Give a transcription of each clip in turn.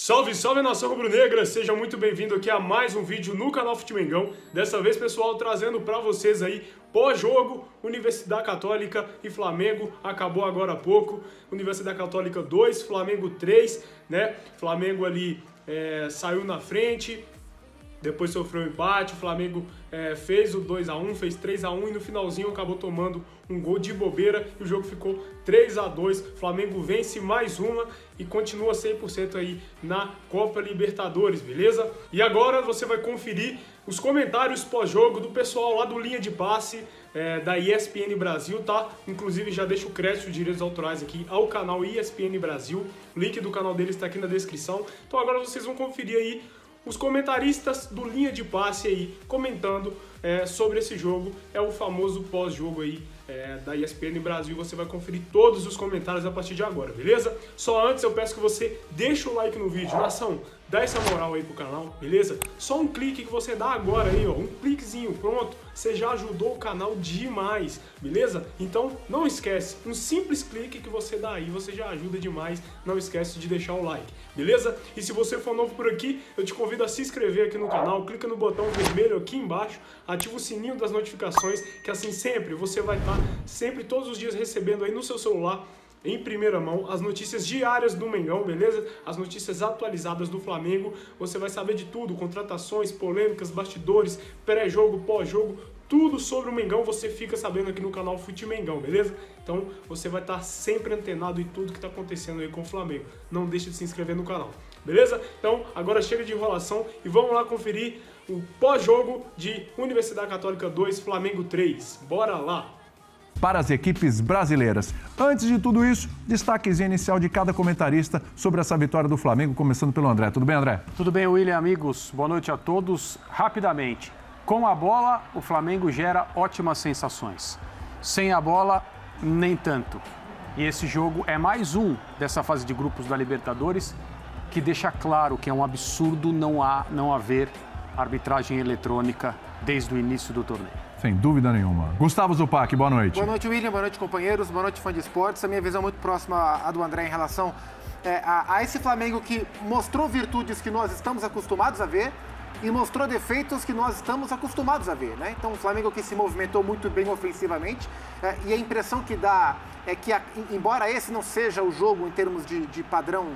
Salve, salve nação rubro-negra! Seja muito bem-vindo aqui a mais um vídeo no canal Futemengão. Dessa vez, pessoal, trazendo para vocês aí pós-jogo, Universidade Católica e Flamengo. Acabou agora há pouco. Universidade Católica 2, Flamengo 3, né? Flamengo ali saiu na frente, depois sofreu um empate. O Flamengo fez o 2-1, fez 3-1 e no finalzinho acabou tomando um gol de bobeira e o jogo ficou 3-2. Flamengo vence mais uma e continua 100% aí na Copa Libertadores, beleza? E agora você vai conferir os comentários pós-jogo do pessoal lá do Linha de Passe, da ESPN Brasil, tá? Inclusive já deixo o crédito de direitos autorais aqui ao canal ESPN Brasil. O link do canal deles está aqui na descrição. Então agora vocês vão conferir aí os comentaristas do Linha de Passe aí comentando sobre esse jogo. É o famoso pós-jogo aí da ESPN Brasil. Você vai conferir todos os comentários a partir de agora, beleza? Só antes eu peço que você deixe o like no vídeo. Nação, dá essa moral aí pro canal, beleza? Só um clique que você dá agora aí, ó, um cliquezinho, pronto. Você já ajudou o canal demais, beleza? Então não esquece, um simples clique que você dá aí, você já ajuda demais. Não esquece de deixar o like, beleza? E se você for novo por aqui, eu te convido a se inscrever aqui no canal. Clica no botão vermelho aqui embaixo, ativa o sininho das notificações, que assim sempre você vai estar sempre todos os dias recebendo aí no seu celular, em primeira mão, as notícias diárias do Mengão, beleza? As notícias atualizadas do Flamengo. Você vai saber de tudo, contratações, polêmicas, bastidores, pré-jogo, pós-jogo, tudo sobre o Mengão você fica sabendo aqui no canal Futemengão, beleza? Então você vai estar sempre antenado em tudo que está acontecendo aí com o Flamengo. Não deixe de se inscrever no canal, beleza? Então agora chega de enrolação e vamos lá conferir o pós-jogo de Universidade Católica 2, Flamengo 3. Bora lá! Para as equipes brasileiras. Antes de tudo isso, destaquezinho inicial de cada comentarista sobre essa vitória do Flamengo, começando pelo André. Tudo bem, André? Tudo bem, William, amigos. Boa noite a todos. Rapidamente, com a bola, o Flamengo gera ótimas sensações. Sem a bola, nem tanto. E esse jogo é mais um dessa fase de grupos da Libertadores que deixa claro que é um absurdo não haver arbitragem eletrônica desde o início do torneio. Sem dúvida nenhuma. Gustavo Zupac, boa noite. Boa noite, William. Boa noite, companheiros. Boa noite, fã de esportes. A minha visão é muito próxima à do André em relação a esse Flamengo que mostrou virtudes que nós estamos acostumados a ver e mostrou defeitos que nós estamos acostumados a ver, né? Então, um Flamengo que se movimentou muito bem ofensivamente e a impressão que dá é que, embora esse não seja o jogo em termos de padrão,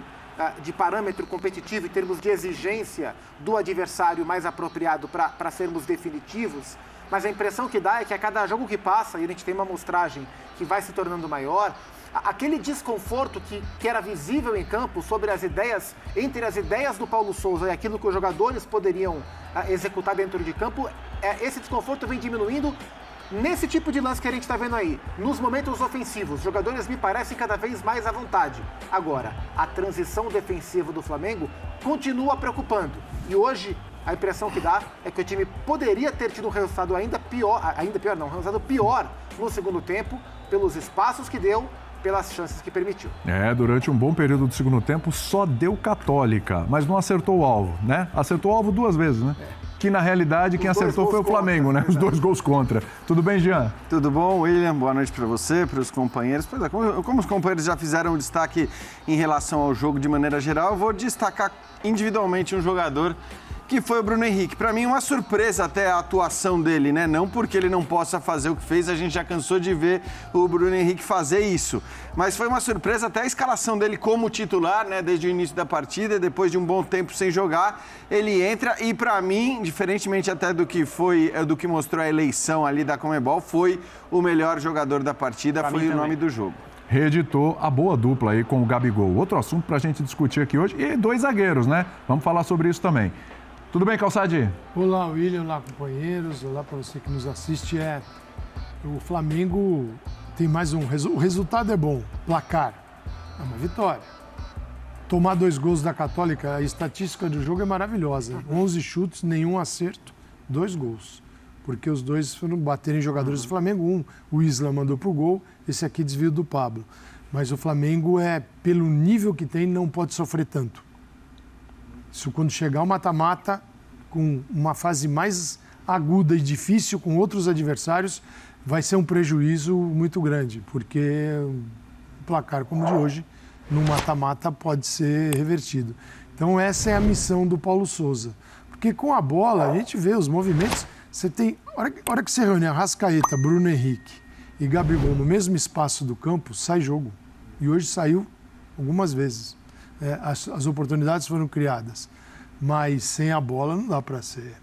de parâmetro competitivo, em termos de exigência do adversário mais apropriado para sermos definitivos, mas a impressão que dá é que a cada jogo que passa, e a gente tem uma amostragem que vai se tornando maior, aquele desconforto que era visível em campo sobre as ideias, entre as ideias do Paulo Souza e aquilo que os jogadores poderiam executar dentro de campo, esse desconforto vem diminuindo nesse tipo de lance que a gente está vendo aí. Nos momentos ofensivos, os jogadores me parecem cada vez mais à vontade. Agora, a transição defensiva do Flamengo continua preocupando. E hoje, a impressão que dá é que o time poderia ter tido um resultado um resultado pior no segundo tempo, pelos espaços que deu, pelas chances que permitiu. Durante um bom período do segundo tempo, só deu Católica, mas não acertou o alvo, né? Acertou o alvo 2 vezes, né? Que na realidade quem acertou foi o Flamengo, né? Os 2 gols contra. Tudo bem, Jean? Tudo bom, William? Boa noite para você, para os companheiros. Pois é, como os companheiros já fizeram um destaque em relação ao jogo de maneira geral, eu vou destacar individualmente um jogador que foi o Bruno Henrique. Para mim, uma surpresa até a atuação dele, né? Não porque ele não possa fazer o que fez, a gente já cansou de ver o Bruno Henrique fazer isso. Mas foi uma surpresa até a escalação dele como titular, né? Desde o início da partida, depois de um bom tempo sem jogar, ele entra e, para mim, diferentemente até do que mostrou a eleição ali da Conmebol, foi o melhor jogador da partida, foi o nome do jogo. Reeditou a boa dupla aí com o Gabigol. Outro assunto para a gente discutir aqui hoje. E 2 zagueiros, né? Vamos falar sobre isso também. Tudo bem, Calçade? Olá, William. Olá, companheiros. Olá para você que nos assiste. O Flamengo tem mais um... O resultado é bom. Placar. É uma vitória. Tomar 2 gols da Católica, a estatística do jogo é maravilhosa. 11 chutes, nenhum acerto, 2 gols. Porque os 2 foram bater em jogadores do Flamengo. O Isla mandou pro gol, esse aqui desvio do Pablo. Mas o Flamengo, pelo nível que tem, não pode sofrer tanto. Isso quando chegar o mata-mata, com uma fase mais aguda e difícil com outros adversários, vai ser um prejuízo muito grande, porque um placar como o de hoje, no mata-mata, pode ser revertido. Então essa é a missão do Paulo Souza. Porque com a bola, a gente vê os movimentos, você tem... A hora que você reúne Arrascaeta, Bruno Henrique e Gabigol no mesmo espaço do campo, sai jogo. E hoje saiu algumas vezes. As oportunidades foram criadas. Mas sem a bola não dá para ser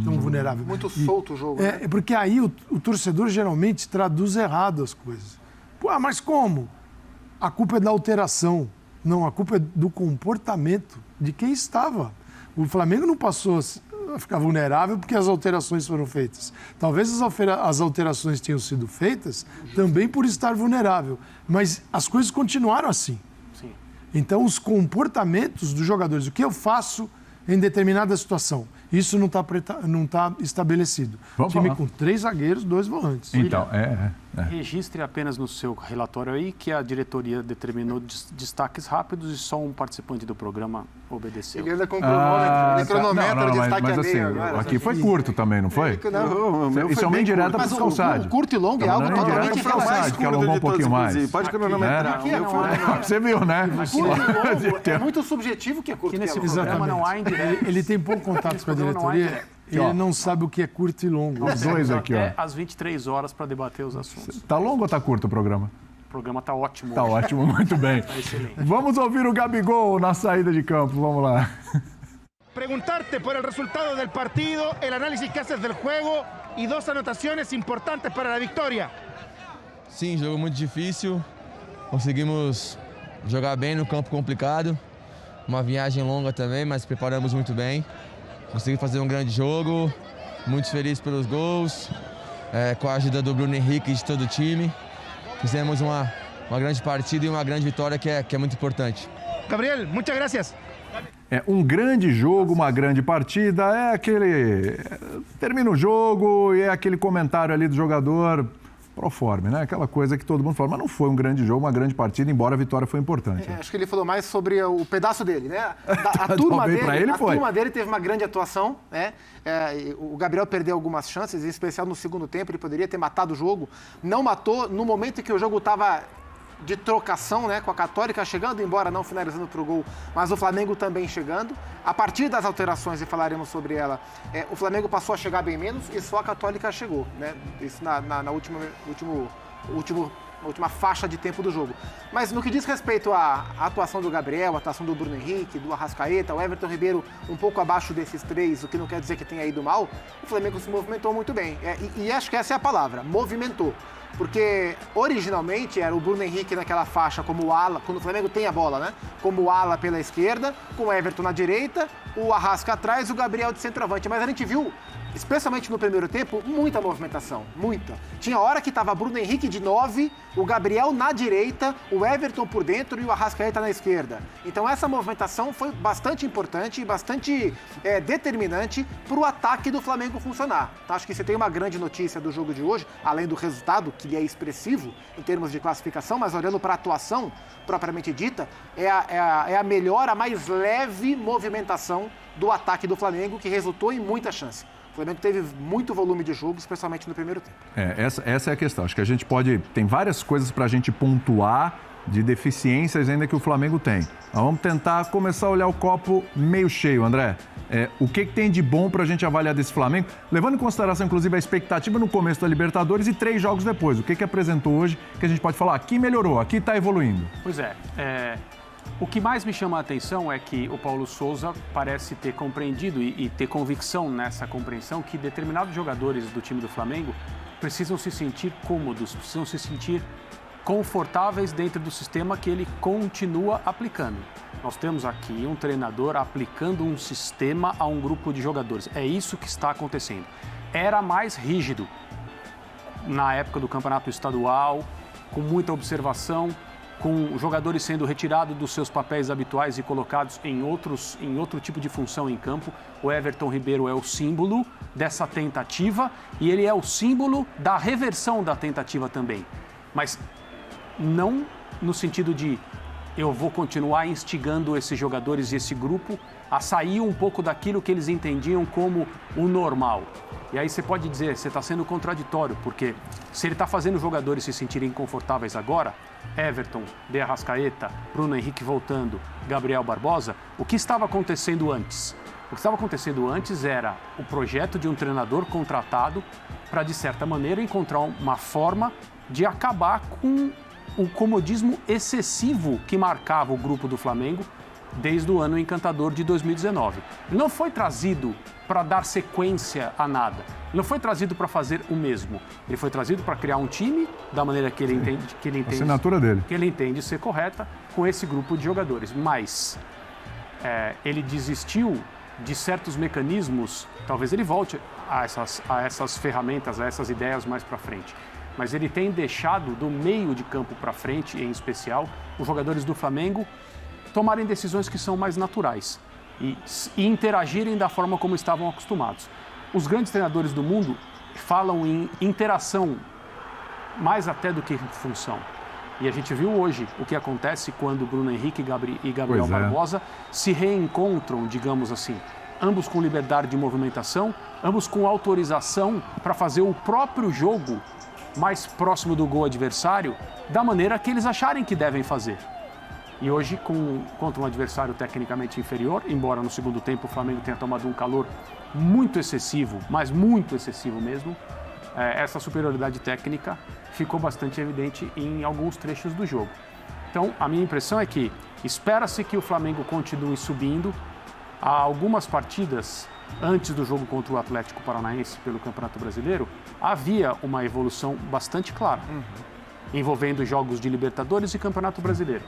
tão vulnerável. Muito solto o jogo. É porque aí o torcedor geralmente traduz errado as coisas. Pô, mas como? A culpa é da alteração. Não, a culpa é do comportamento de quem estava. O Flamengo não passou a ficar vulnerável porque as alterações foram feitas. Talvez as alterações tenham sido feitas também por estar vulnerável. Mas as coisas continuaram assim. Sim. Então, os comportamentos dos jogadores, o que eu faço em determinada situação, isso não está estabelecido. Vamos Time falar. com 3 zagueiros, 2 volantes. Então, Registre apenas no seu relatório aí que a diretoria determinou destaques rápidos e só um participante do programa obedeceu. Ele anda com cronometra o destaque mas a assim, meio agora. aqui foi curto também, não foi? Isso é uma indireta para Mas os o calçados. curto e longo é algo Não, não, totalmente indireta pro calçado, que alongou um pouquinho mais. Pode cronometrar. Você viu, né? Curto e longo é muito subjetivo que é curto Aqui nesse e longo. programa não há indireta. Ele tem pouco contato com a programa não há diretoria, ele não sabe o que é curto e longo. Os dois aqui, Até ó. às 23 horas para debater os assuntos. Tá longo ou tá curto o programa? O programa está ótimo. Tá hoje. ótimo, muito bem. excelente. Vamos ouvir o Gabigol na saída de campo, vamos lá. Preguntarte por el resultado del partido, el análisis que haces del juego y 2 anotaciones importantes para la victoria. Sim, jogo muito difícil. Conseguimos jogar bem no campo complicado. Uma viagem longa também, mas preparamos muito bem. Conseguimos fazer um grande jogo. Muito feliz pelos gols. Com a ajuda do Bruno Henrique e de todo o time. Fizemos uma grande partida e uma grande vitória que é muito importante. Gabriel, muchas gracias. É um grande jogo, uma grande partida, é aquele... Termina o jogo e é aquele comentário ali do jogador proforme, né? Aquela coisa que todo mundo fala, mas não foi um grande jogo, uma grande partida, embora a vitória foi importante. Acho que ele falou mais sobre o pedaço dele, né? A turma dele teve uma grande atuação, né? O Gabriel perdeu algumas chances, em especial no segundo tempo, ele poderia ter matado o jogo. Não matou no momento em que o jogo estava de trocação, né, com a Católica chegando, embora não finalizando para o gol, mas o Flamengo também chegando. A partir das alterações, e falaremos sobre ela, o Flamengo passou a chegar bem menos e só a Católica chegou, né? Isso na última faixa de tempo do jogo. Mas no que diz respeito à atuação do Gabriel, a atuação do Bruno Henrique, do Arrascaeta, o Everton Ribeiro um pouco abaixo desses 3, o que não quer dizer que tenha ido mal, o Flamengo se movimentou muito bem. E acho que essa é a palavra, movimentou. Porque originalmente era o Bruno Henrique naquela faixa como ala, quando o Flamengo tem a bola, né? Como ala pela esquerda, com o Everton na direita, o Arrasca atrás e o Gabriel de centroavante. Mas a gente viu, especialmente no primeiro tempo, muita movimentação, muita. Tinha hora que estava Bruno Henrique de 9, o Gabriel na direita, o Everton por dentro e o Arrascaeta na esquerda. Então essa movimentação foi bastante importante e bastante determinante para o ataque do Flamengo funcionar. Então, acho que você tem uma grande notícia do jogo de hoje, além do resultado, que é expressivo em termos de classificação, mas olhando para a atuação propriamente dita, é a melhor, a mais leve movimentação do ataque do Flamengo, que resultou em muita chance. O Flamengo teve muito volume de jogo, especialmente no primeiro tempo. Essa é a questão. Acho que a gente tem várias coisas para a gente pontuar de deficiências ainda que o Flamengo tem. Mas vamos tentar começar a olhar o copo meio cheio, André. O que tem de bom para a gente avaliar desse Flamengo, levando em consideração, inclusive, a expectativa no começo da Libertadores e 3 jogos depois. O que apresentou hoje que a gente pode falar? Aqui melhorou, aqui está evoluindo. Pois o que mais me chama a atenção é que o Paulo Souza parece ter compreendido e ter convicção nessa compreensão que determinados jogadores do time do Flamengo precisam se sentir cômodos, precisam se sentir confortáveis dentro do sistema que ele continua aplicando. Nós temos aqui um treinador aplicando um sistema a um grupo de jogadores. É isso que está acontecendo. Era mais rígido na época do campeonato estadual, com muita observação, com jogadores sendo retirados dos seus papéis habituais e colocados em outro tipo de função em campo. O Everton Ribeiro é o símbolo dessa tentativa e ele é o símbolo da reversão da tentativa também. Mas não no sentido de eu vou continuar instigando esses jogadores e esse grupo a sair um pouco daquilo que eles entendiam como o normal. E aí você pode dizer, você está sendo contraditório, porque se ele está fazendo os jogadores se sentirem confortáveis agora, Everton, De Arrascaeta, Bruno Henrique voltando, Gabriel Barbosa, o que estava acontecendo antes? O que estava acontecendo antes era o projeto de um treinador contratado para, de certa maneira, encontrar uma forma de acabar com o comodismo excessivo que marcava o grupo do Flamengo desde o ano encantador de 2019. Ele não foi trazido para dar sequência a nada. Ele não foi trazido para fazer o mesmo. Ele foi trazido para criar um time da maneira que ele entende, a assinatura dele. Que ele entende ser correta com esse grupo de jogadores. Mas ele desistiu de certos mecanismos. Talvez ele volte a essas ferramentas, a essas ideias mais para frente. Mas ele tem deixado do meio de campo para frente, em especial, os jogadores do Flamengo tomarem decisões que são mais naturais e interagirem da forma como estavam acostumados. Os grandes treinadores do mundo falam em interação mais até do que função. E a gente viu hoje o que acontece quando Bruno Henrique e Gabriel Barbosa se reencontram, digamos assim, ambos com liberdade de movimentação, ambos com autorização para fazer o próprio jogo mais próximo do gol adversário da maneira que eles acharem que devem fazer. E hoje, contra um adversário tecnicamente inferior, embora no segundo tempo o Flamengo tenha tomado um calor muito excessivo, mas muito excessivo mesmo, essa superioridade técnica ficou bastante evidente em alguns trechos do jogo. Então, a minha impressão é que espera-se que o Flamengo continue subindo. Há algumas partidas antes do jogo contra o Atlético Paranaense pelo Campeonato Brasileiro, havia uma evolução bastante clara, envolvendo jogos de Libertadores e Campeonato Brasileiro.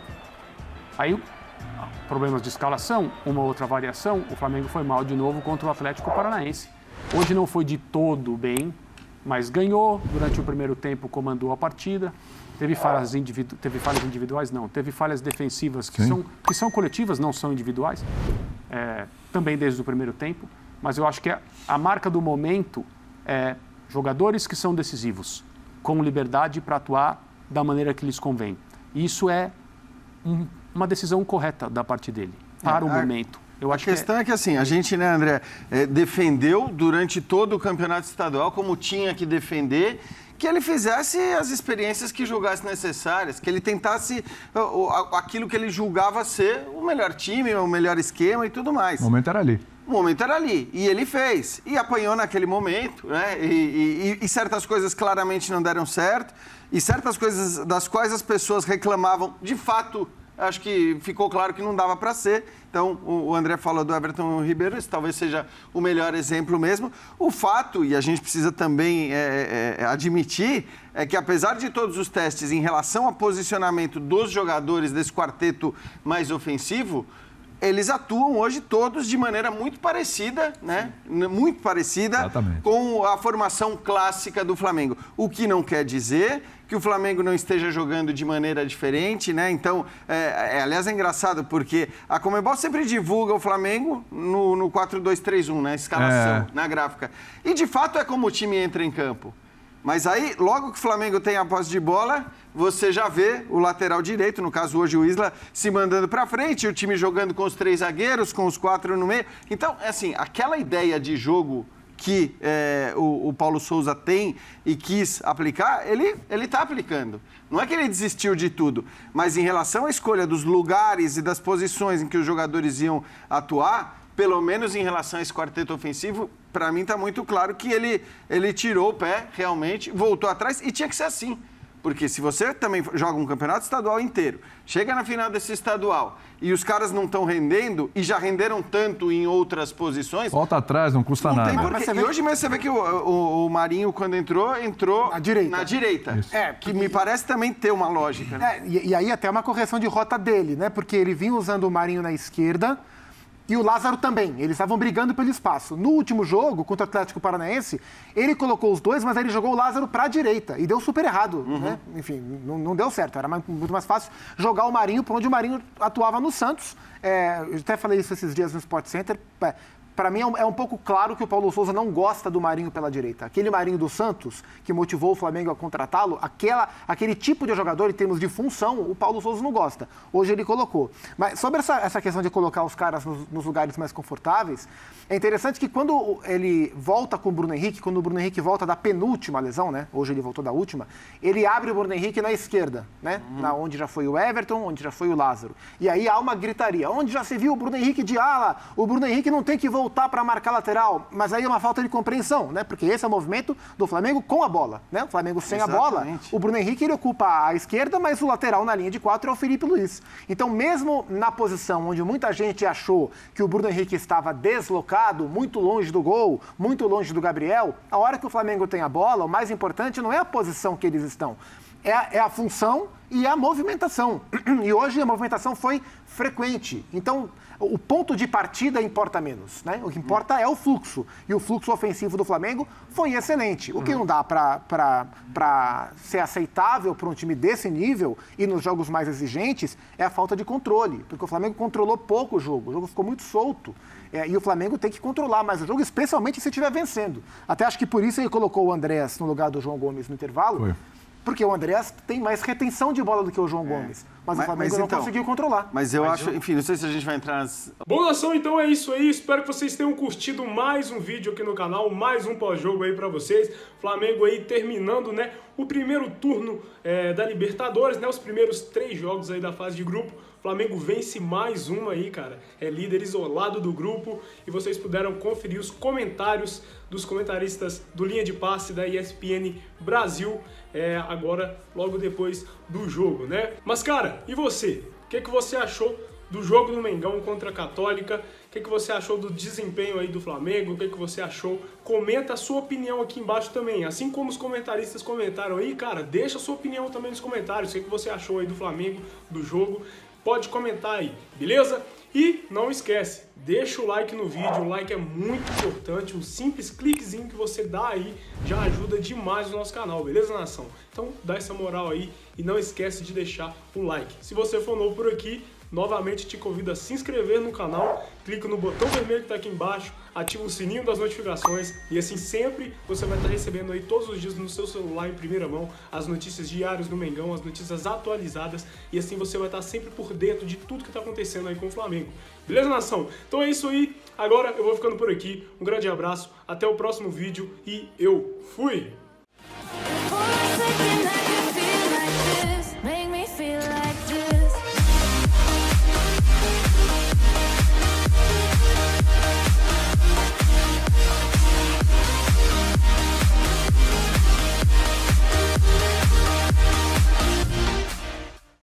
Aí, problemas de escalação, uma outra variação, o Flamengo foi mal de novo contra o Atlético Paranaense. Hoje não foi de todo bem, mas ganhou durante o primeiro tempo, comandou a partida. Teve falhas individuais? Não. Teve falhas defensivas que são coletivas, não são individuais, também desde o primeiro tempo. Mas eu acho que a marca do momento é jogadores que são decisivos, com liberdade para atuar da maneira que lhes convém. E isso é uma decisão correta da parte dele, para o momento. A questão é que assim, a gente, né, André, defendeu durante todo o campeonato estadual, como tinha que defender, que ele fizesse as experiências que julgasse necessárias, que ele tentasse aquilo que ele julgava ser o melhor time, o melhor esquema e tudo mais. O momento era ali. O momento era ali, e ele fez, e apanhou naquele momento, né? E certas coisas claramente não deram certo, e certas coisas das quais as pessoas reclamavam, de fato, acho que ficou claro que não dava para ser. Então, o André falou do Everton Ribeiro, esse talvez seja o melhor exemplo mesmo. O fato, e a gente precisa também admitir, é que apesar de todos os testes em relação ao posicionamento dos jogadores desse quarteto mais ofensivo, eles atuam hoje todos de maneira muito parecida, né? Muito parecida. Exatamente. Com a formação clássica do Flamengo. O que não quer dizer que o Flamengo não esteja jogando de maneira diferente, né? Então, aliás, é engraçado porque a Conmebol sempre divulga o Flamengo no 4-2-3-1, né? Escalação, na gráfica. E, de fato, é como o time entra em campo. Mas aí, logo que o Flamengo tem a posse de bola, você já vê o lateral direito, no caso hoje o Isla, se mandando para frente, o time jogando com os 3 zagueiros, com os 4 no meio. Então, assim, aquela ideia de jogo que o Paulo Souza tem e quis aplicar, ele está aplicando. Não é que ele desistiu de tudo, mas em relação à escolha dos lugares e das posições em que os jogadores iam atuar, pelo menos em relação a esse quarteto ofensivo, para mim está muito claro que ele tirou o pé, realmente, voltou atrás e tinha que ser assim. Porque se você também joga um campeonato estadual inteiro, chega na final desse estadual e os caras não estão rendendo e já renderam tanto em outras posições... Volta atrás, não custa nada. E hoje mesmo você vê que o Marinho, quando entrou na direita. Que me parece também ter uma lógica. Né? E aí até uma correção de rota dele, né? Porque ele vinha usando o Marinho na esquerda e o Lázaro também. Eles estavam brigando pelo espaço. No último jogo, contra o Atlético Paranaense, ele colocou os dois, mas ele jogou o Lázaro para a direita. E deu super errado. Né? Enfim, não deu certo. Era muito mais fácil jogar o Marinho por onde o Marinho atuava no Santos. Eu até falei isso esses dias no Sport Center. Para mim é um pouco claro que o Paulo Souza não gosta do Marinho pela direita. Aquele Marinho do Santos, que motivou o Flamengo a contratá-lo, aquele tipo de jogador em termos de função, o Paulo Souza não gosta. Hoje ele colocou. Mas sobre essa questão de colocar os caras nos lugares mais confortáveis, é interessante que quando ele volta com o Bruno Henrique, quando o Bruno Henrique volta da penúltima lesão, né? Hoje ele voltou da última, ele abre o Bruno Henrique na esquerda, né? Onde já foi o Everton, onde já foi o Lázaro. E aí há uma gritaria. Onde já se viu o Bruno Henrique de ala? O Bruno Henrique não tem que voltar para marcar lateral. Mas aí é uma falta de compreensão, né? Porque esse é o movimento do Flamengo com a bola, né? O Flamengo sem a bola. O Bruno Henrique ele ocupa a esquerda, mas o lateral na linha de 4 é o Felipe Luiz. Então, mesmo na posição onde muita gente achou que o Bruno Henrique estava deslocado, muito longe do gol, muito longe do Gabriel, a hora que o Flamengo tem a bola, o mais importante não é a posição que eles estão, é a função e a movimentação. E hoje a movimentação foi frequente. Então, o ponto de partida importa menos, né? O que importa é o fluxo. E o fluxo ofensivo do Flamengo foi excelente. O que não dá para ser aceitável para um time desse nível e nos jogos mais exigentes é a falta de controle. Porque o Flamengo controlou pouco o jogo ficou muito solto. E o Flamengo tem que controlar mais o jogo, especialmente se estiver vencendo. Até acho que por isso ele colocou o Andréas no lugar do João Gomes no intervalo. Foi. Porque o Andréas tem mais retenção de bola do que o João Gomes. Mas o Flamengo não conseguiu controlar. Mas eu acho, enfim, não sei se a gente vai entrar nas... Bom, nação, então é isso aí. Espero que vocês tenham curtido mais um vídeo aqui no canal, mais um pós-jogo aí pra vocês. Flamengo aí terminando, né, o primeiro turno da Libertadores, né, os primeiros 3 jogos aí da fase de grupo. Flamengo vence mais uma aí, cara. É líder isolado do grupo. E vocês puderam conferir os comentários dos comentaristas do Linha de Passe da ESPN Brasil, agora, logo depois do jogo, né? Mas, cara, e você? O que você achou do jogo do Mengão contra a Católica? O que você achou do desempenho aí do Flamengo? O que você achou? Comenta a sua opinião aqui embaixo também. Assim como os comentaristas comentaram aí, cara, deixa a sua opinião também nos comentários. O que você achou aí do Flamengo, do jogo? Pode comentar aí, beleza? E não esquece, deixa o like no vídeo, o like é muito importante, um simples cliquezinho que você dá aí já ajuda demais o nosso canal, beleza, nação? Então dá essa moral aí e não esquece de deixar o like. Se você for novo por aqui, novamente te convido a se inscrever no canal, clica no botão vermelho que está aqui embaixo, ativa o sininho das notificações e assim sempre você vai estar recebendo aí todos os dias no seu celular em primeira mão as notícias diárias do Mengão, as notícias atualizadas e assim você vai estar sempre por dentro de tudo que está acontecendo aí com o Flamengo. Beleza, nação? Então é isso aí, agora eu vou ficando por aqui, um grande abraço, até o próximo vídeo e eu fui!